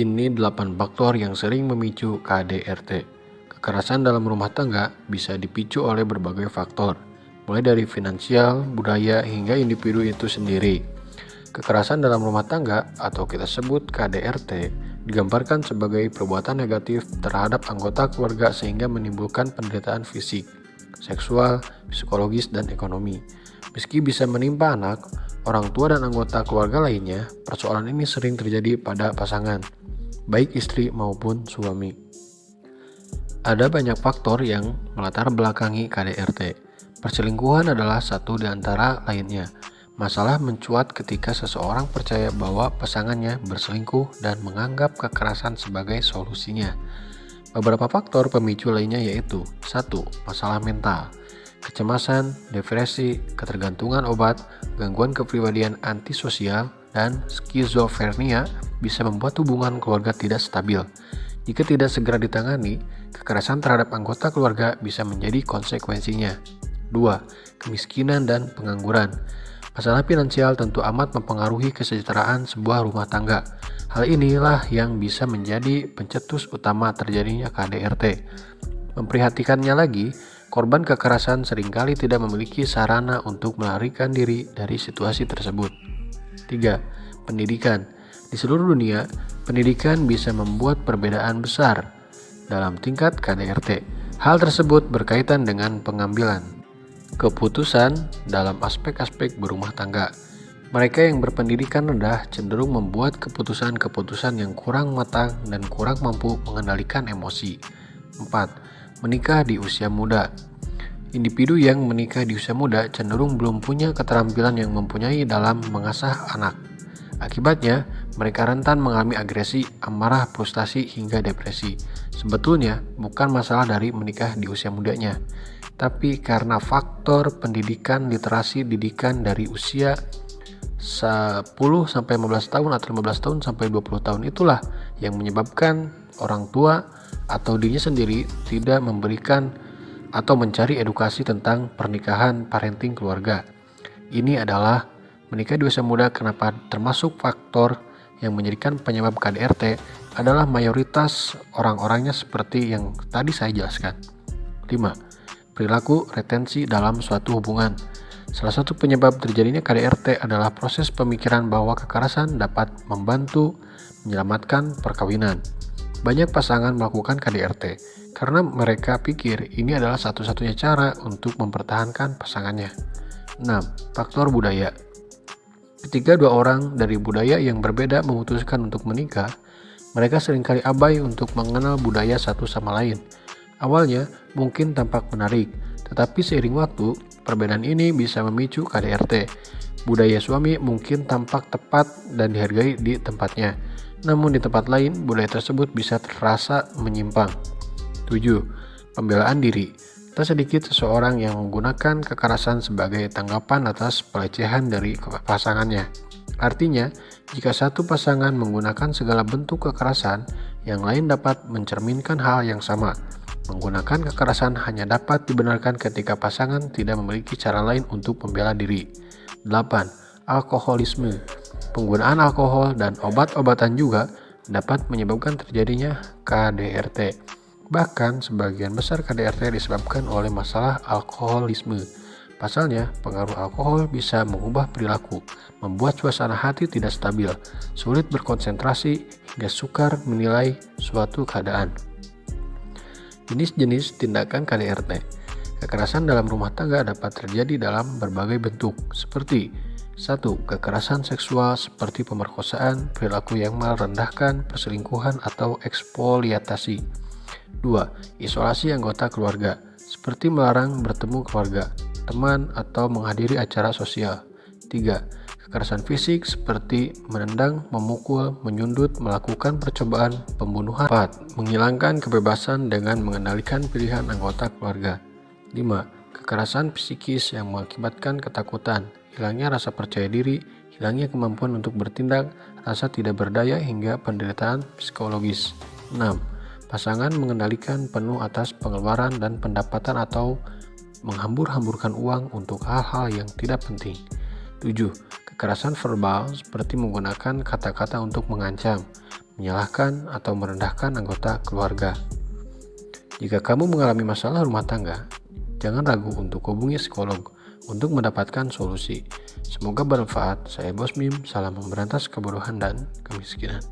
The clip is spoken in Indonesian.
Ini 8 faktor yang sering memicu KDRT. Kekerasan dalam rumah tangga bisa dipicu oleh berbagai faktor, mulai dari finansial, budaya, hingga individu itu sendiri. Kekerasan dalam rumah tangga atau kita sebut KDRT digambarkan sebagai perbuatan negatif terhadap anggota keluarga sehingga menimbulkan penderitaan fisik, seksual, psikologis, dan ekonomi. Meski bisa menimpa anak, orang tua dan anggota keluarga lainnya, persoalan ini sering terjadi pada pasangan, baik istri maupun suami. Ada banyak faktor yang melatar belakangi KDRT. Perselingkuhan adalah satu di antara lainnya. Masalah mencuat ketika seseorang percaya bahwa pasangannya berselingkuh dan menganggap kekerasan sebagai solusinya. Beberapa faktor pemicu lainnya yaitu 1. Masalah mental, kecemasan, depresi, ketergantungan obat, gangguan kepribadian antisosial, dan skizofrenia bisa membuat hubungan keluarga tidak stabil. Jika tidak segera ditangani, kekerasan terhadap anggota keluarga bisa menjadi konsekuensinya. 2. Kemiskinan dan pengangguran. Masalah finansial tentu amat mempengaruhi kesejahteraan sebuah rumah tangga. Hal inilah yang bisa menjadi pencetus utama terjadinya KDRT. Memprihatinkannya lagi, korban kekerasan seringkali tidak memiliki sarana untuk melarikan diri dari situasi tersebut. 3. Pendidikan. Di seluruh dunia, pendidikan bisa membuat perbedaan besar dalam tingkat KDRT. Hal tersebut berkaitan dengan pengambilan keputusan dalam aspek-aspek berumah tangga. Mereka yang berpendidikan rendah cenderung membuat keputusan-keputusan yang kurang matang dan kurang mampu mengendalikan emosi. 4. Menikah di usia muda. Individu yang menikah di usia muda cenderung belum punya keterampilan yang mempunyai dalam mengasah anak. Akibatnya, mereka rentan mengalami agresi, amarah, frustasi, hingga depresi. Sebetulnya, bukan masalah dari menikah di usia mudanya, tapi karena faktor pendidikan literasi didikan dari usia 10-15 tahun atau 15 tahun sampai 20 tahun itulah yang menyebabkan orang tua atau dirinya sendiri tidak memberikan atau mencari edukasi tentang pernikahan, parenting, keluarga. Ini adalah menikah di usia muda. Kenapa termasuk faktor yang menjadikan penyebab KDRT adalah mayoritas orang-orangnya seperti yang tadi saya jelaskan. 5. Perilaku retensi dalam suatu hubungan. Salah satu penyebab terjadinya KDRT adalah proses pemikiran bahwa kekerasan dapat membantu menyelamatkan perkawinan. Banyak pasangan melakukan KDRT karena mereka pikir ini adalah satu-satunya cara untuk mempertahankan pasangannya. 6. Faktor budaya. Ketika dua orang dari budaya yang berbeda memutuskan untuk menikah, mereka seringkali abai untuk mengenal budaya satu sama lain. Awalnya mungkin tampak menarik, tetapi seiring waktu, perbedaan ini bisa memicu KDRT. Budaya suami mungkin tampak tepat dan dihargai di tempatnya, namun di tempat lain budaya tersebut bisa terasa menyimpang. 7. Pembelaan diri. Tak sedikit seseorang yang menggunakan kekerasan sebagai tanggapan atas pelecehan dari pasangannya. Artinya, jika satu pasangan menggunakan segala bentuk kekerasan, yang lain dapat mencerminkan hal yang sama. Menggunakan kekerasan hanya dapat dibenarkan ketika pasangan tidak memiliki cara lain untuk membela diri. 8. Alkoholisme. Penggunaan alkohol dan obat-obatan juga dapat menyebabkan terjadinya KDRT. Bahkan sebagian besar KDRT disebabkan oleh masalah alkoholisme. Pasalnya, pengaruh alkohol bisa mengubah perilaku, membuat suasana hati tidak stabil, sulit berkonsentrasi, hingga sukar menilai suatu keadaan. Jenis-jenis tindakan KDRT. Kekerasan dalam rumah tangga dapat terjadi dalam berbagai bentuk, seperti 1. Kekerasan seksual seperti pemerkosaan, perilaku yang merendahkan, perselingkuhan, atau eksploitasi. 2. Isolasi anggota keluarga, seperti melarang bertemu keluarga, teman, atau menghadiri acara sosial. 3. Kekerasan fisik seperti menendang, memukul, menyundut, melakukan percobaan pembunuhan. 4. Menghilangkan kebebasan dengan mengendalikan pilihan anggota keluarga. 5. Kekerasan psikis yang mengakibatkan ketakutan, hilangnya rasa percaya diri, hilangnya kemampuan untuk bertindak, rasa tidak berdaya, hingga penderitaan psikologis. 6. Pasangan mengendalikan penuh atas pengeluaran dan pendapatan atau menghambur-hamburkan uang untuk hal-hal yang tidak penting. 7. Kekerasan verbal seperti menggunakan kata-kata untuk mengancam, menyalahkan, atau merendahkan anggota keluarga. Jika kamu mengalami masalah rumah tangga, jangan ragu untuk hubungi psikolog untuk mendapatkan solusi. Semoga bermanfaat. Saya Bos Mim, salam memberantas kebodohan dan kemiskinan.